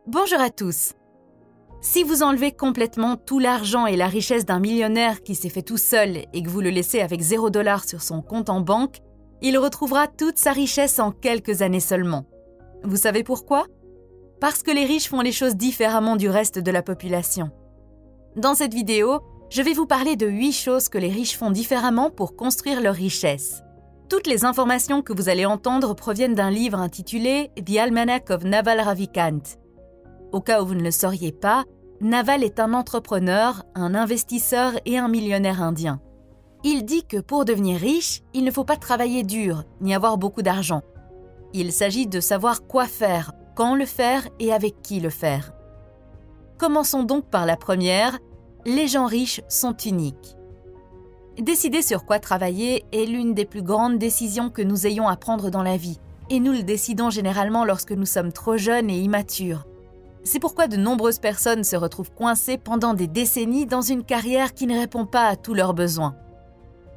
Bonjour à tous. Si vous enlevez complètement tout l'argent et la richesse d'un millionnaire qui s'est fait tout seul et que vous le laissez avec $0 sur son compte en banque, il retrouvera toute sa richesse en quelques années seulement. Vous savez pourquoi? Parce que les riches font les choses différemment du reste de la population. Dans cette vidéo, je vais vous parler de 8 choses que les riches font différemment pour construire leur richesse. Toutes les informations que vous allez entendre proviennent d'un livre intitulé « The Almanac of Naval Ravikant ». Au cas où vous ne le sauriez pas, Naval est un entrepreneur, un investisseur et un millionnaire indien. Il dit que pour devenir riche, il ne faut pas travailler dur, ni avoir beaucoup d'argent. Il s'agit de savoir quoi faire, quand le faire et avec qui le faire. Commençons donc par la première, les gens riches sont uniques. Décider sur quoi travailler est l'une des plus grandes décisions que nous ayons à prendre dans la vie, et nous le décidons généralement lorsque nous sommes trop jeunes et immatures. C'est pourquoi de nombreuses personnes se retrouvent coincées pendant des décennies dans une carrière qui ne répond pas à tous leurs besoins.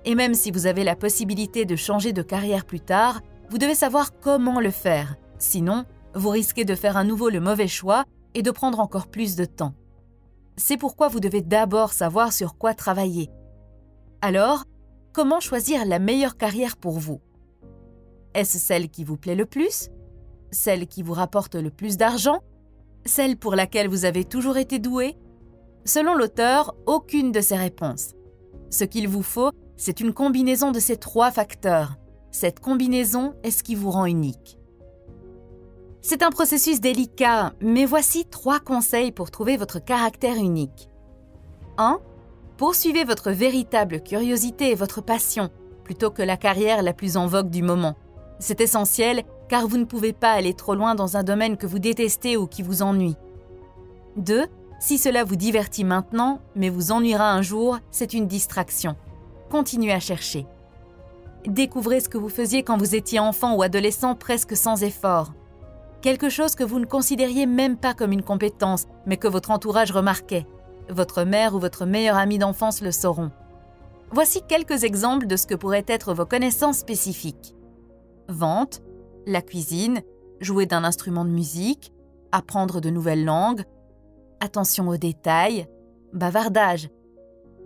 Et même si vous avez la possibilité de changer de carrière plus tard, vous devez savoir comment le faire. Sinon, vous risquez de faire à nouveau le mauvais choix et de prendre encore plus de temps. C'est pourquoi vous devez d'abord savoir sur quoi travailler. Alors, comment choisir la meilleure carrière pour vous? Est-ce celle qui vous plaît le plus? Celle qui vous rapporte le plus d'argent? Celle pour laquelle vous avez toujours été doué? Selon l'auteur, aucune de ces réponses. Ce qu'il vous faut, c'est une combinaison de ces 3 facteurs. Cette combinaison est ce qui vous rend unique. C'est un processus délicat, mais voici 3 conseils pour trouver votre caractère unique. 1. Poursuivez votre véritable curiosité et votre passion, plutôt que la carrière la plus en vogue du moment. C'est essentiel, car vous ne pouvez pas aller trop loin dans un domaine que vous détestez ou qui vous ennuie. 2. Si cela vous divertit maintenant, mais vous ennuiera un jour, c'est une distraction. Continuez à chercher. Découvrez ce que vous faisiez quand vous étiez enfant ou adolescent presque sans effort. Quelque chose que vous ne considériez même pas comme une compétence, mais que votre entourage remarquait. Votre mère ou votre meilleur ami d'enfance le sauront. Voici quelques exemples de ce que pourraient être vos connaissances spécifiques. Vente, la cuisine, jouer d'un instrument de musique, apprendre de nouvelles langues, attention aux détails, bavardage.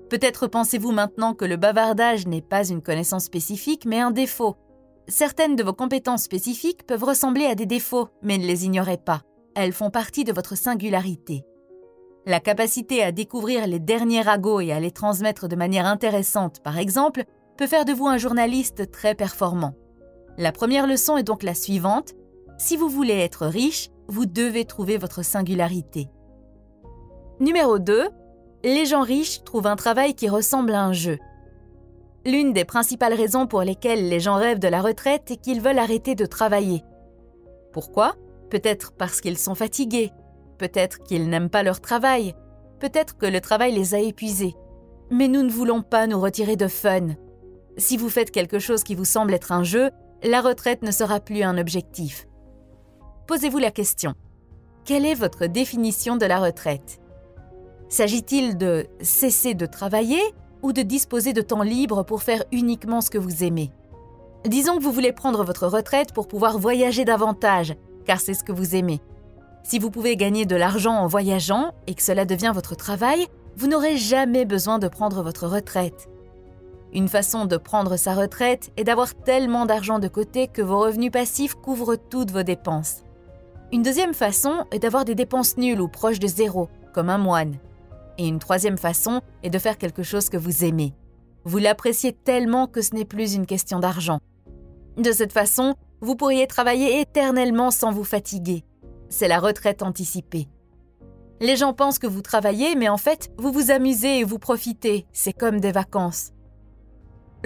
Peut-être pensez-vous maintenant que le bavardage n'est pas une connaissance spécifique, mais un défaut. Certaines de vos compétences spécifiques peuvent ressembler à des défauts, mais ne les ignorez pas. Elles font partie de votre singularité. La capacité à découvrir les derniers ragots et à les transmettre de manière intéressante, par exemple, peut faire de vous un journaliste très performant. La première leçon est donc la suivante. Si vous voulez être riche, vous devez trouver votre singularité. Numéro 2. Les gens riches trouvent un travail qui ressemble à un jeu. L'une des principales raisons pour lesquelles les gens rêvent de la retraite est qu'ils veulent arrêter de travailler. Pourquoi? Peut-être parce qu'ils sont fatigués. Peut-être qu'ils n'aiment pas leur travail. Peut-être que le travail les a épuisés. Mais nous ne voulons pas nous retirer de fun. Si vous faites quelque chose qui vous semble être un jeu, la retraite ne sera plus un objectif. Posez-vous la question. Quelle est votre définition de la retraite? S'agit-il de cesser de travailler ou de disposer de temps libre pour faire uniquement ce que vous aimez? Disons que vous voulez prendre votre retraite pour pouvoir voyager davantage, car c'est ce que vous aimez. Si vous pouvez gagner de l'argent en voyageant et que cela devient votre travail, vous n'aurez jamais besoin de prendre votre retraite. Une façon de prendre sa retraite est d'avoir tellement d'argent de côté que vos revenus passifs couvrent toutes vos dépenses. Une deuxième façon est d'avoir des dépenses nulles ou proches de zéro, comme un moine. Et une troisième façon est de faire quelque chose que vous aimez. Vous l'appréciez tellement que ce n'est plus une question d'argent. De cette façon, vous pourriez travailler éternellement sans vous fatiguer. C'est la retraite anticipée. Les gens pensent que vous travaillez, mais en fait, vous vous amusez et vous profitez. C'est comme des vacances.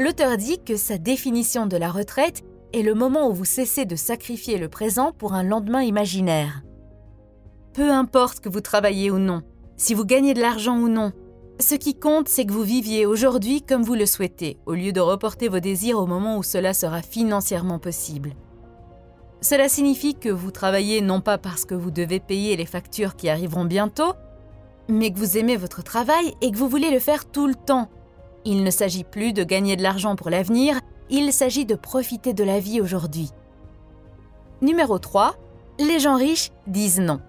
L'auteur dit que sa définition de la retraite est le moment où vous cessez de sacrifier le présent pour un lendemain imaginaire. Peu importe que vous travaillez ou non, si vous gagnez de l'argent ou non, ce qui compte, c'est que vous viviez aujourd'hui comme vous le souhaitez, au lieu de reporter vos désirs au moment où cela sera financièrement possible. Cela signifie que vous travaillez non pas parce que vous devez payer les factures qui arriveront bientôt, mais que vous aimez votre travail et que vous voulez le faire tout le temps. Il ne s'agit plus de gagner de l'argent pour l'avenir, il s'agit de profiter de la vie aujourd'hui. Numéro 3. Les gens riches disent non.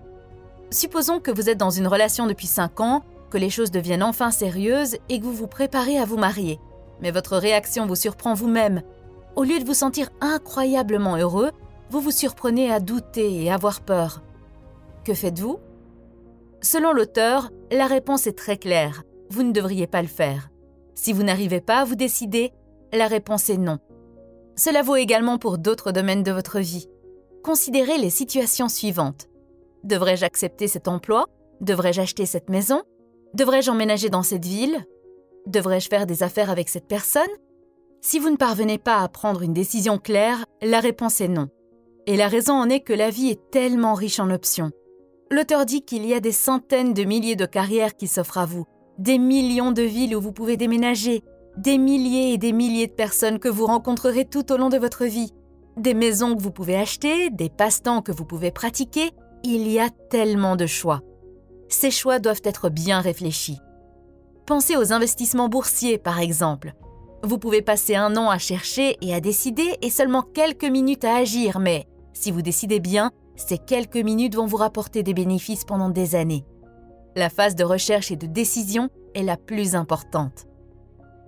Supposons que vous êtes dans une relation depuis 5 ans, que les choses deviennent enfin sérieuses et que vous vous préparez à vous marier. Mais votre réaction vous surprend vous-même. Au lieu de vous sentir incroyablement heureux, vous vous surprenez à douter et avoir peur. Que faites-vous? Selon l'auteur, la réponse est très claire. Vous ne devriez pas le faire. Si vous n'arrivez pas à vous décider, la réponse est non. Cela vaut également pour d'autres domaines de votre vie. Considérez les situations suivantes. Devrais-je accepter cet emploi? Devrais-je acheter cette maison? Devrais-je emménager dans cette ville? Devrais-je faire des affaires avec cette personne? Si vous ne parvenez pas à prendre une décision claire, la réponse est non. Et la raison en est que la vie est tellement riche en options. L'auteur dit qu'il y a des centaines de milliers de carrières qui s'offrent à vous, des millions de villes où vous pouvez déménager, des milliers et des milliers de personnes que vous rencontrerez tout au long de votre vie, des maisons que vous pouvez acheter, des passe-temps que vous pouvez pratiquer. Il y a tellement de choix. Ces choix doivent être bien réfléchis. Pensez aux investissements boursiers, par exemple. Vous pouvez passer 1 an à chercher et à décider et seulement quelques minutes à agir, mais si vous décidez bien, ces quelques minutes vont vous rapporter des bénéfices pendant des années. La phase de recherche et de décision est la plus importante.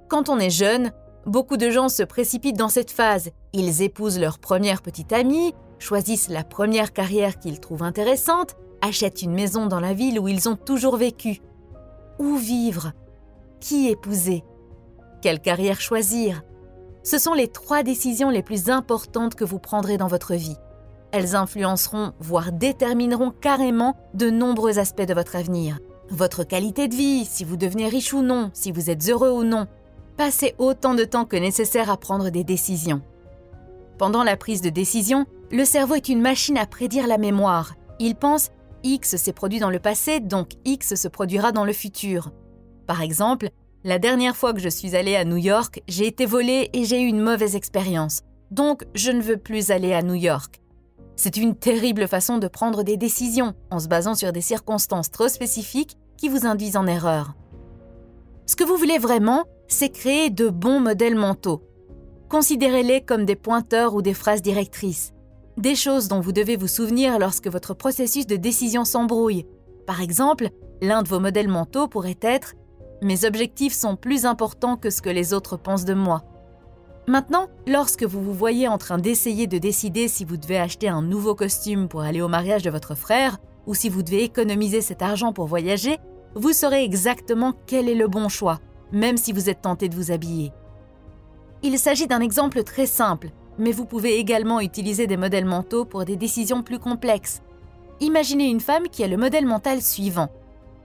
Quand on est jeune, beaucoup de gens se précipitent dans cette phase. Ils épousent leur première petite amie, choisissent la première carrière qu'ils trouvent intéressante, achètent une maison dans la ville où ils ont toujours vécu. Où vivre? Qui épouser? Quelle carrière choisir? Ce sont les 3 décisions les plus importantes que vous prendrez dans votre vie. Elles influenceront, voire détermineront carrément de nombreux aspects de votre avenir. Votre qualité de vie, si vous devenez riche ou non, si vous êtes heureux ou non. Passez autant de temps que nécessaire à prendre des décisions. Pendant la prise de décision, le cerveau est une machine à prédire la mémoire. Il pense « X s'est produit dans le passé, donc X se produira dans le futur ». Par exemple, la dernière fois que je suis allée à New York, j'ai été volée et j'ai eu une mauvaise expérience. Donc, je ne veux plus aller à New York. C'est une terrible façon de prendre des décisions en se basant sur des circonstances trop spécifiques qui vous induisent en erreur. Ce que vous voulez vraiment, c'est créer de bons modèles mentaux. Considérez-les comme des pointeurs ou des phrases directrices. Des choses dont vous devez vous souvenir lorsque votre processus de décision s'embrouille. Par exemple, l'un de vos modèles mentaux pourrait être « Mes objectifs sont plus importants que ce que les autres pensent de moi ». Maintenant, lorsque vous vous voyez en train d'essayer de décider si vous devez acheter un nouveau costume pour aller au mariage de votre frère ou si vous devez économiser cet argent pour voyager, vous saurez exactement quel est le bon choix, même si vous êtes tenté de vous habiller. Il s'agit d'un exemple très simple, mais vous pouvez également utiliser des modèles mentaux pour des décisions plus complexes. Imaginez une femme qui a le modèle mental suivant.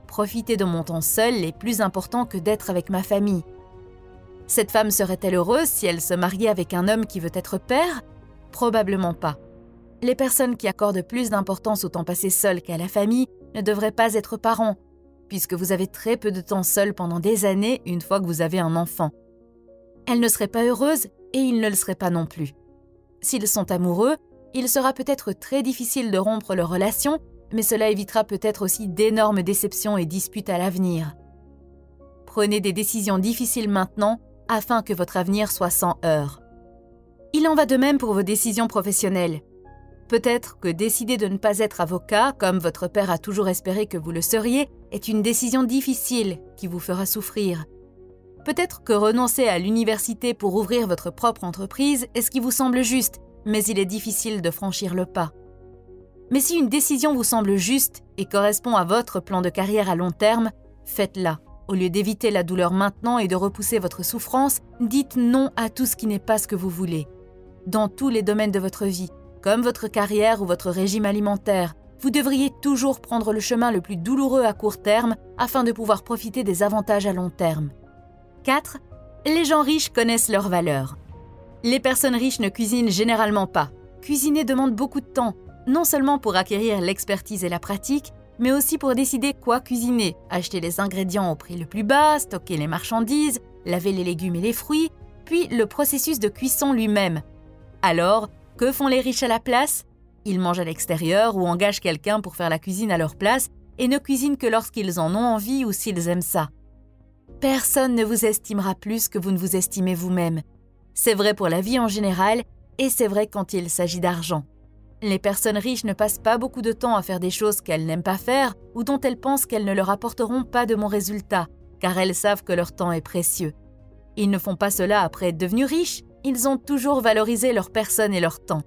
Profiter de mon temps seul est plus important que d'être avec ma famille. Cette femme serait-elle heureuse si elle se mariait avec un homme qui veut être père? Probablement pas. Les personnes qui accordent plus d'importance au temps passé seul qu'à la famille ne devraient pas être parents, puisque vous avez très peu de temps seul pendant des années une fois que vous avez un enfant. Elle ne serait pas heureuse et il ne le serait pas non plus. S'ils sont amoureux, il sera peut-être très difficile de rompre leur relation, mais cela évitera peut-être aussi d'énormes déceptions et disputes à l'avenir. Prenez des décisions difficiles maintenant afin que votre avenir soit sans heurts. Il en va de même pour vos décisions professionnelles. Peut-être que décider de ne pas être avocat, comme votre père a toujours espéré que vous le seriez, est une décision difficile qui vous fera souffrir. Peut-être que renoncer à l'université pour ouvrir votre propre entreprise est ce qui vous semble juste, mais il est difficile de franchir le pas. Mais si une décision vous semble juste et correspond à votre plan de carrière à long terme, faites-la. Au lieu d'éviter la douleur maintenant et de repousser votre souffrance, dites non à tout ce qui n'est pas ce que vous voulez. Dans tous les domaines de votre vie, comme votre carrière ou votre régime alimentaire, vous devriez toujours prendre le chemin le plus douloureux à court terme afin de pouvoir profiter des avantages à long terme. 4. Les gens riches connaissent leurs valeurs. Les personnes riches ne cuisinent généralement pas. Cuisiner demande beaucoup de temps, non seulement pour acquérir l'expertise et la pratique, mais aussi pour décider quoi cuisiner, acheter les ingrédients au prix le plus bas, stocker les marchandises, laver les légumes et les fruits, puis le processus de cuisson lui-même. Alors, que font les riches à la place? Ils mangent à l'extérieur ou engagent quelqu'un pour faire la cuisine à leur place et ne cuisinent que lorsqu'ils en ont envie ou s'ils aiment ça. Personne ne vous estimera plus que vous ne vous estimez vous-même. C'est vrai pour la vie en général et c'est vrai quand il s'agit d'argent. Les personnes riches ne passent pas beaucoup de temps à faire des choses qu'elles n'aiment pas faire ou dont elles pensent qu'elles ne leur apporteront pas de bons résultats, car elles savent que leur temps est précieux. Ils ne font pas cela après être devenus riches, ils ont toujours valorisé leur personne et leur temps.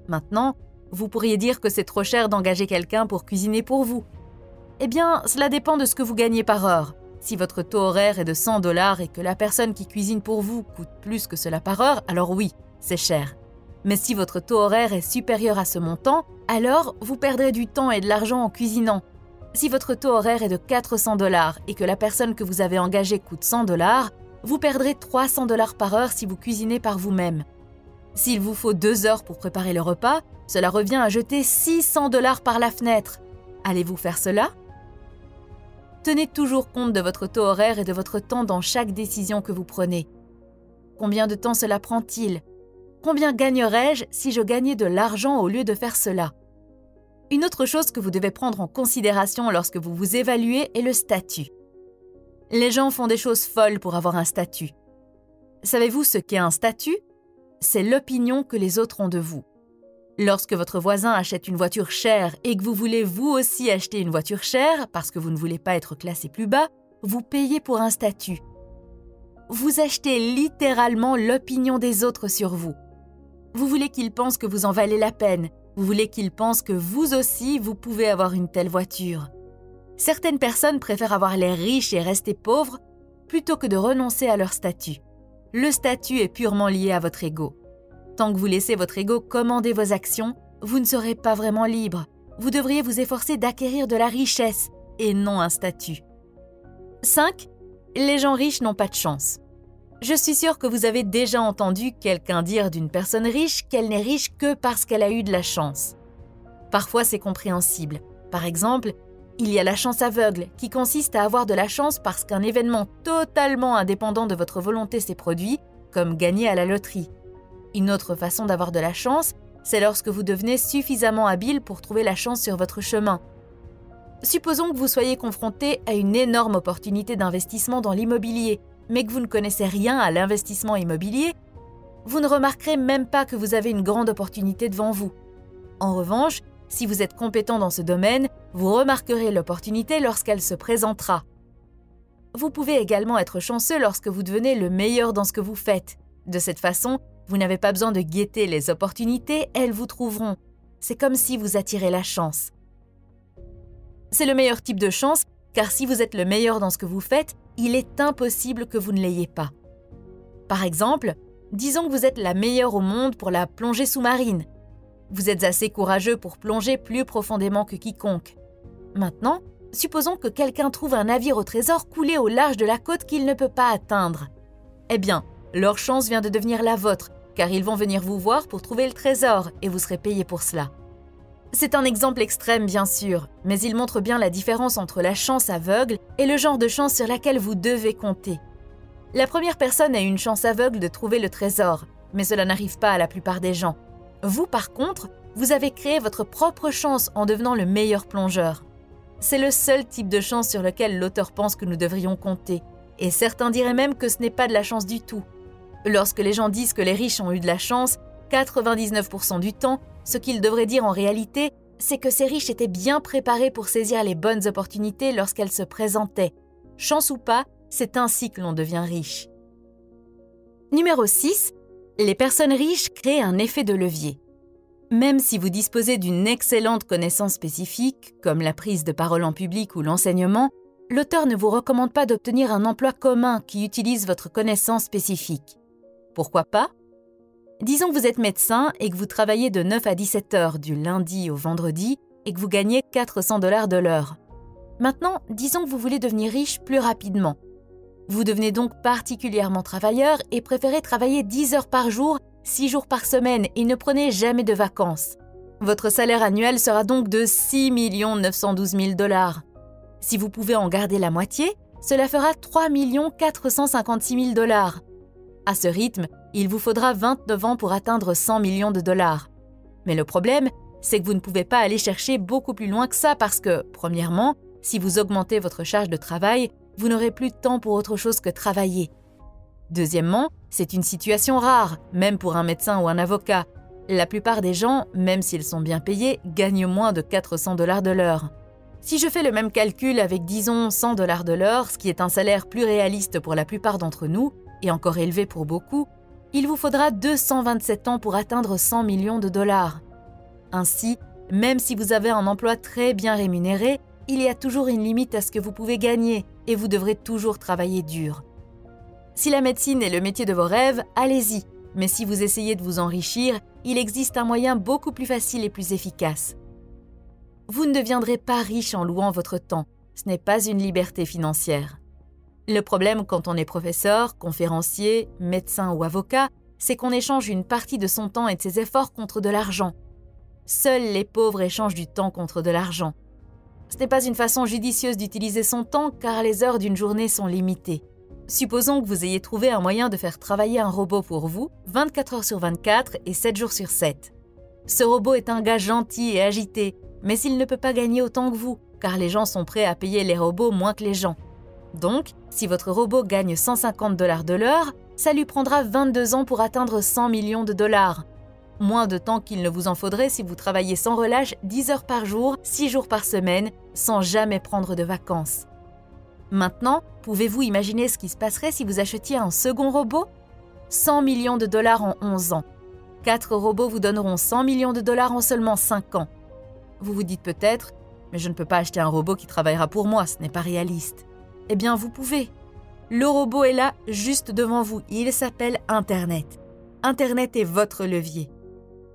Maintenant, vous pourriez dire que c'est trop cher d'engager quelqu'un pour cuisiner pour vous. Eh bien, cela dépend de ce que vous gagnez par heure. Si votre taux horaire est de 100 $ et que la personne qui cuisine pour vous coûte plus que cela par heure, alors oui, c'est cher. Mais si votre taux horaire est supérieur à ce montant, alors vous perdrez du temps et de l'argent en cuisinant. Si votre taux horaire est de 400 $ et que la personne que vous avez engagée coûte 100 $, vous perdrez 300 $ par heure si vous cuisinez par vous-même. S'il vous faut 2 heures pour préparer le repas, cela revient à jeter 600 $ par la fenêtre. Allez-vous faire cela? Tenez toujours compte de votre taux horaire et de votre temps dans chaque décision que vous prenez. Combien de temps cela prend-il? Combien gagnerais-je si je gagnais de l'argent au lieu de faire cela? Une autre chose que vous devez prendre en considération lorsque vous vous évaluez est le statut. Les gens font des choses folles pour avoir un statut. Savez-vous ce qu'est un statut? C'est l'opinion que les autres ont de vous. Lorsque votre voisin achète une voiture chère et que vous voulez vous aussi acheter une voiture chère parce que vous ne voulez pas être classé plus bas, vous payez pour un statut. Vous achetez littéralement l'opinion des autres sur vous. Vous voulez qu'ils pensent que vous en valez la peine. Vous voulez qu'ils pensent que vous aussi, vous pouvez avoir une telle voiture. Certaines personnes préfèrent avoir l'air riches et rester pauvres plutôt que de renoncer à leur statut. Le statut est purement lié à votre ego. Tant que vous laissez votre ego commander vos actions, vous ne serez pas vraiment libre. Vous devriez vous efforcer d'acquérir de la richesse et non un statut. 5. Les gens riches n'ont pas de chance. Je suis sûre que vous avez déjà entendu quelqu'un dire d'une personne riche qu'elle n'est riche que parce qu'elle a eu de la chance. Parfois, c'est compréhensible. Par exemple, il y a la chance aveugle, qui consiste à avoir de la chance parce qu'un événement totalement indépendant de votre volonté s'est produit, comme gagner à la loterie. Une autre façon d'avoir de la chance, c'est lorsque vous devenez suffisamment habile pour trouver la chance sur votre chemin. Supposons que vous soyez confronté à une énorme opportunité d'investissement dans l'immobilier, mais que vous ne connaissez rien à l'investissement immobilier, vous ne remarquerez même pas que vous avez une grande opportunité devant vous. En revanche, si vous êtes compétent dans ce domaine, vous remarquerez l'opportunité lorsqu'elle se présentera. Vous pouvez également être chanceux lorsque vous devenez le meilleur dans ce que vous faites. De cette façon, vous n'avez pas besoin de guetter les opportunités, elles vous trouveront. C'est comme si vous attirez la chance. C'est le meilleur type de chance, car si vous êtes le meilleur dans ce que vous faites, il est impossible que vous ne l'ayez pas. Par exemple, disons que vous êtes la meilleure au monde pour la plongée sous-marine. Vous êtes assez courageux pour plonger plus profondément que quiconque. Maintenant, supposons que quelqu'un trouve un navire au trésor coulé au large de la côte qu'il ne peut pas atteindre. Eh bien, leur chance vient de devenir la vôtre, car ils vont venir vous voir pour trouver le trésor et vous serez payé pour cela. C'est un exemple extrême, bien sûr, mais il montre bien la différence entre la chance aveugle et le genre de chance sur laquelle vous devez compter. La première personne a une chance aveugle de trouver le trésor, mais cela n'arrive pas à la plupart des gens. Vous, par contre, vous avez créé votre propre chance en devenant le meilleur plongeur. C'est le seul type de chance sur lequel l'auteur pense que nous devrions compter, et certains diraient même que ce n'est pas de la chance du tout. Lorsque les gens disent que les riches ont eu de la chance, 99% du temps, ce qu'ils devraient dire en réalité, c'est que ces riches étaient bien préparés pour saisir les bonnes opportunités lorsqu'elles se présentaient. Chance ou pas, c'est ainsi que l'on devient riche. Numéro 6. Les personnes riches créent un effet de levier. Même si vous disposez d'une excellente connaissance spécifique, comme la prise de parole en public ou l'enseignement, l'auteur ne vous recommande pas d'obtenir un emploi commun qui utilise votre connaissance spécifique. Pourquoi pas? Disons que vous êtes médecin et que vous travaillez de 9 à 17 heures du lundi au vendredi et que vous gagnez 400 $ de l'heure. Maintenant, disons que vous voulez devenir riche plus rapidement. Vous devenez donc particulièrement travailleur et préférez travailler 10 heures par jour, 6 jours par semaine et ne prenez jamais de vacances. Votre salaire annuel sera donc de 6 912 000 $. Si vous pouvez en garder la moitié, cela fera 3 456 000 $. À ce rythme, il vous faudra 29 ans pour atteindre 100 millions de dollars. Mais le problème, c'est que vous ne pouvez pas aller chercher beaucoup plus loin que ça parce que, premièrement, si vous augmentez votre charge de travail, vous n'aurez plus de temps pour autre chose que travailler. Deuxièmement, c'est une situation rare, même pour un médecin ou un avocat. La plupart des gens, même s'ils sont bien payés, gagnent moins de 400$ de l'heure. Si je fais le même calcul avec, disons, 100$ de l'heure, ce qui est un salaire plus réaliste pour la plupart d'entre nous, et encore élevé pour beaucoup, il vous faudra 227 ans pour atteindre 100 millions de dollars. Ainsi, même si vous avez un emploi très bien rémunéré, il y a toujours une limite à ce que vous pouvez gagner et vous devrez toujours travailler dur. Si la médecine est le métier de vos rêves, allez-y, mais si vous essayez de vous enrichir, il existe un moyen beaucoup plus facile et plus efficace. Vous ne deviendrez pas riche en louant votre temps, ce n'est pas une liberté financière. Le problème quand on est professeur, conférencier, médecin ou avocat, c'est qu'on échange une partie de son temps et de ses efforts contre de l'argent. Seuls les pauvres échangent du temps contre de l'argent. Ce n'est pas une façon judicieuse d'utiliser son temps car les heures d'une journée sont limitées. Supposons que vous ayez trouvé un moyen de faire travailler un robot pour vous 24 heures sur 24 et 7 jours sur 7. Ce robot est un gars gentil et agité, mais il ne peut pas gagner autant que vous, car les gens sont prêts à payer les robots moins que les gens. Donc, si votre robot gagne 150$ de l'heure, ça lui prendra 22 ans pour atteindre 100 millions de dollars. Moins de temps qu'il ne vous en faudrait si vous travaillez sans relâche 10 heures par jour, 6 jours par semaine, sans jamais prendre de vacances. Maintenant, pouvez-vous imaginer ce qui se passerait si vous achetiez un second robot ? 100 millions de dollars en 11 ans. 4 robots vous donneront 100 millions de dollars en seulement 5 ans. Vous vous dites peut-être, mais je ne peux pas acheter un robot qui travaillera pour moi, ce n'est pas réaliste. Eh bien, vous pouvez. Le robot est là, juste devant vous, il s'appelle Internet. Internet est votre levier.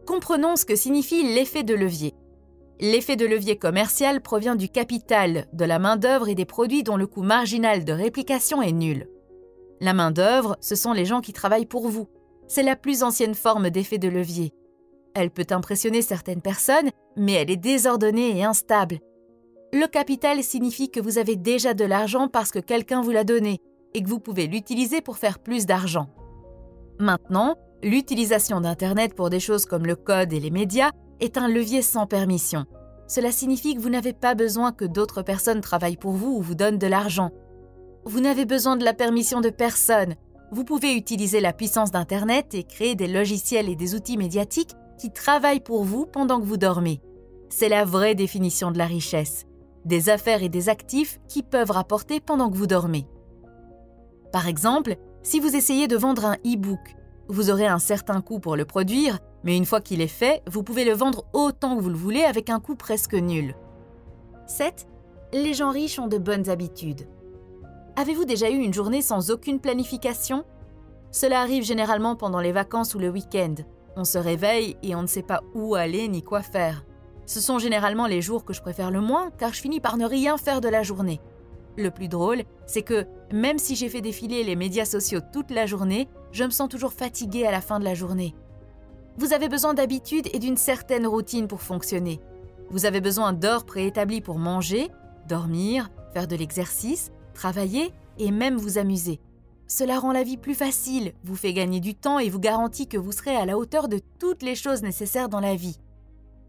Comprenons ce que signifie l'effet de levier. L'effet de levier commercial provient du capital, de la main-d'œuvre et des produits dont le coût marginal de réplication est nul. La main-d'œuvre, ce sont les gens qui travaillent pour vous. C'est la plus ancienne forme d'effet de levier. Elle peut impressionner certaines personnes, mais elle est désordonnée et instable. Le capital signifie que vous avez déjà de l'argent parce que quelqu'un vous l'a donné et que vous pouvez l'utiliser pour faire plus d'argent. Maintenant, l'utilisation d'Internet pour des choses comme le code et les médias est un levier sans permission. Cela signifie que vous n'avez pas besoin que d'autres personnes travaillent pour vous ou vous donnent de l'argent. Vous n'avez besoin de la permission de personne. Vous pouvez utiliser la puissance d'Internet et créer des logiciels et des outils médiatiques qui travaillent pour vous pendant que vous dormez. C'est la vraie définition de la richesse. Des affaires et des actifs qui peuvent rapporter pendant que vous dormez. Par exemple, si vous essayez de vendre un e-book, vous aurez un certain coût pour le produire, mais une fois qu'il est fait, vous pouvez le vendre autant que vous le voulez avec un coût presque nul. 7. Les gens riches ont de bonnes habitudes. Avez-vous déjà eu une journée sans aucune planification ? Cela arrive généralement pendant les vacances ou le week-end. On se réveille et on ne sait pas où aller ni quoi faire. Ce sont généralement les jours que je préfère le moins car je finis par ne rien faire de la journée. Le plus drôle, c'est que même si j'ai fait défiler les médias sociaux toute la journée, je me sens toujours fatiguée à la fin de la journée. Vous avez besoin d'habitude et d'une certaine routine pour fonctionner. Vous avez besoin d'heures préétablies pour manger, dormir, faire de l'exercice, travailler et même vous amuser. Cela rend la vie plus facile, vous fait gagner du temps et vous garantit que vous serez à la hauteur de toutes les choses nécessaires dans la vie.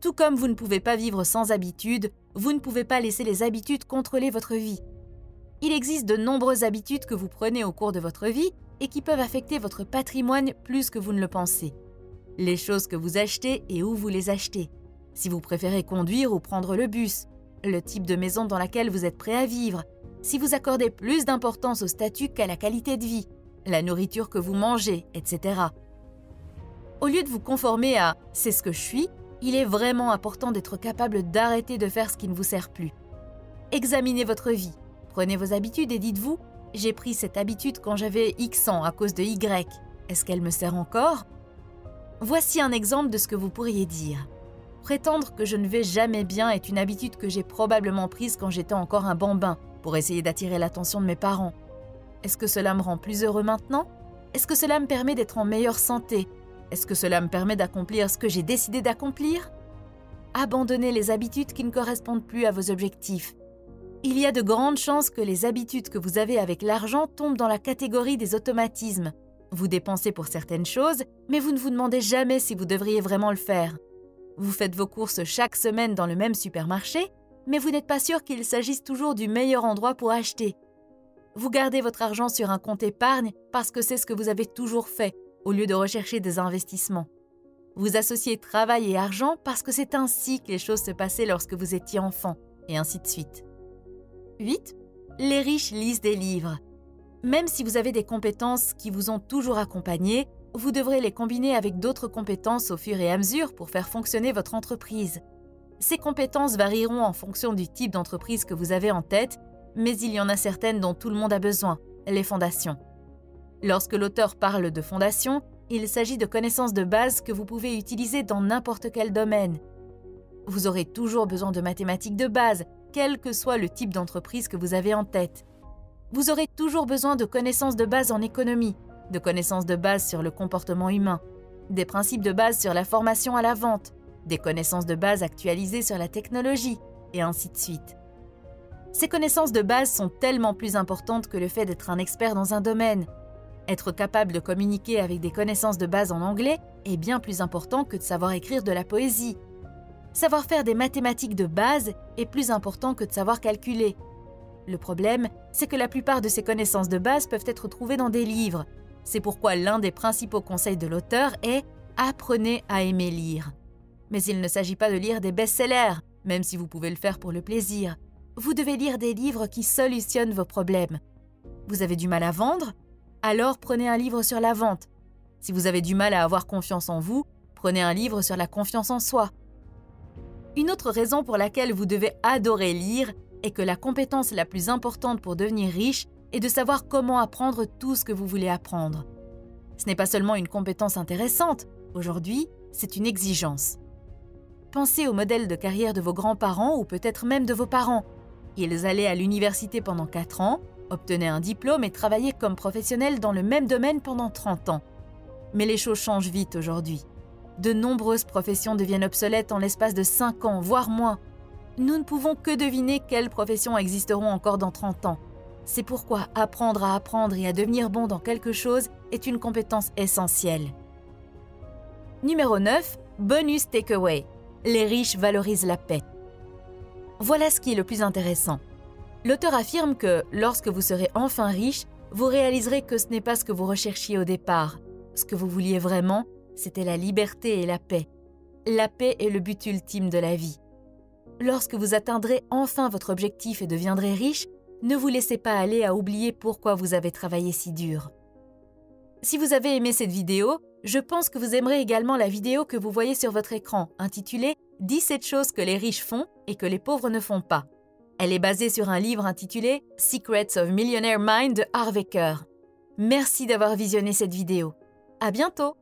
Tout comme vous ne pouvez pas vivre sans habitudes, vous ne pouvez pas laisser les habitudes contrôler votre vie. Il existe de nombreuses habitudes que vous prenez au cours de votre vie et qui peuvent affecter votre patrimoine plus que vous ne le pensez. Les choses que vous achetez et où vous les achetez. Si vous préférez conduire ou prendre le bus, le type de maison dans laquelle vous êtes prêt à vivre, si vous accordez plus d'importance au statut qu'à la qualité de vie, la nourriture que vous mangez, etc. Au lieu de vous conformer à « c'est ce que je suis », il est vraiment important d'être capable d'arrêter de faire ce qui ne vous sert plus. Examinez votre vie, prenez vos habitudes et dites-vous « j'ai pris cette habitude quand j'avais X ans à cause de Y, est-ce qu'elle me sert encore ?» Voici un exemple de ce que vous pourriez dire. Prétendre que je ne vais jamais bien est une habitude que j'ai probablement prise quand j'étais encore un bambin pour essayer d'attirer l'attention de mes parents. Est-ce que cela me rend plus heureux maintenant ? Est-ce que cela me permet d'être en meilleure santé ? Est-ce que cela me permet d'accomplir ce que j'ai décidé d'accomplir ? Abandonnez les habitudes qui ne correspondent plus à vos objectifs. Il y a de grandes chances que les habitudes que vous avez avec l'argent tombent dans la catégorie des automatismes. Vous dépensez pour certaines choses, mais vous ne vous demandez jamais si vous devriez vraiment le faire. Vous faites vos courses chaque semaine dans le même supermarché, mais vous n'êtes pas sûr qu'il s'agisse toujours du meilleur endroit pour acheter. Vous gardez votre argent sur un compte épargne parce que c'est ce que vous avez toujours fait, au lieu de rechercher des investissements. Vous associez travail et argent parce que c'est ainsi que les choses se passaient lorsque vous étiez enfant, et ainsi de suite. 8. Les riches lisent des livres. Même si vous avez des compétences qui vous ont toujours accompagné, vous devrez les combiner avec d'autres compétences au fur et à mesure pour faire fonctionner votre entreprise. Ces compétences varieront en fonction du type d'entreprise que vous avez en tête, mais il y en a certaines dont tout le monde a besoin, les fondations. Lorsque l'auteur parle de fondations, il s'agit de connaissances de base que vous pouvez utiliser dans n'importe quel domaine. Vous aurez toujours besoin de mathématiques de base, quel que soit le type d'entreprise que vous avez en tête. Vous aurez toujours besoin de connaissances de base en économie, de connaissances de base sur le comportement humain, des principes de base sur la formation à la vente, des connaissances de base actualisées sur la technologie, et ainsi de suite. Ces connaissances de base sont tellement plus importantes que le fait d'être un expert dans un domaine. Être capable de communiquer avec des connaissances de base en anglais est bien plus important que de savoir écrire de la poésie. Savoir faire des mathématiques de base est plus important que de savoir calculer. Le problème, c'est que la plupart de ces connaissances de base peuvent être trouvées dans des livres. C'est pourquoi l'un des principaux conseils de l'auteur est « Apprenez à aimer lire ». Mais il ne s'agit pas de lire des best-sellers, même si vous pouvez le faire pour le plaisir. Vous devez lire des livres qui solutionnent vos problèmes. Vous avez du mal à vendre? Alors prenez un livre sur la vente. Si vous avez du mal à avoir confiance en vous, prenez un livre sur la confiance en soi. Une autre raison pour laquelle vous devez adorer lire est que la compétence la plus importante pour devenir riche est de savoir comment apprendre tout ce que vous voulez apprendre. Ce n'est pas seulement une compétence intéressante, aujourd'hui, c'est une exigence. Pensez au modèle de carrière de vos grands-parents ou peut-être même de vos parents. Ils allaient à l'université pendant 4 ans, obtenaient un diplôme et travaillaient comme professionnels dans le même domaine pendant 30 ans. Mais les choses changent vite aujourd'hui. De nombreuses professions deviennent obsolètes en l'espace de 5 ans, voire moins. Nous ne pouvons que deviner quelles professions existeront encore dans 30 ans. C'est pourquoi apprendre à apprendre et à devenir bon dans quelque chose est une compétence essentielle. Numéro 9. Bonus takeaway. Les riches valorisent la paix. Voilà ce qui est le plus intéressant. L'auteur affirme que, lorsque vous serez enfin riche, vous réaliserez que ce n'est pas ce que vous recherchiez au départ. Ce que vous vouliez vraiment, c'était la liberté et la paix. La paix est le but ultime de la vie. Lorsque vous atteindrez enfin votre objectif et deviendrez riche, ne vous laissez pas aller à oublier pourquoi vous avez travaillé si dur. Si vous avez aimé cette vidéo, je pense que vous aimerez également la vidéo que vous voyez sur votre écran, intitulée « 17 choses que les riches font et que les pauvres ne font pas ». Elle est basée sur un livre intitulé « Secrets of Millionaire Mind » de Harvey Kerr. Merci d'avoir visionné cette vidéo. À bientôt!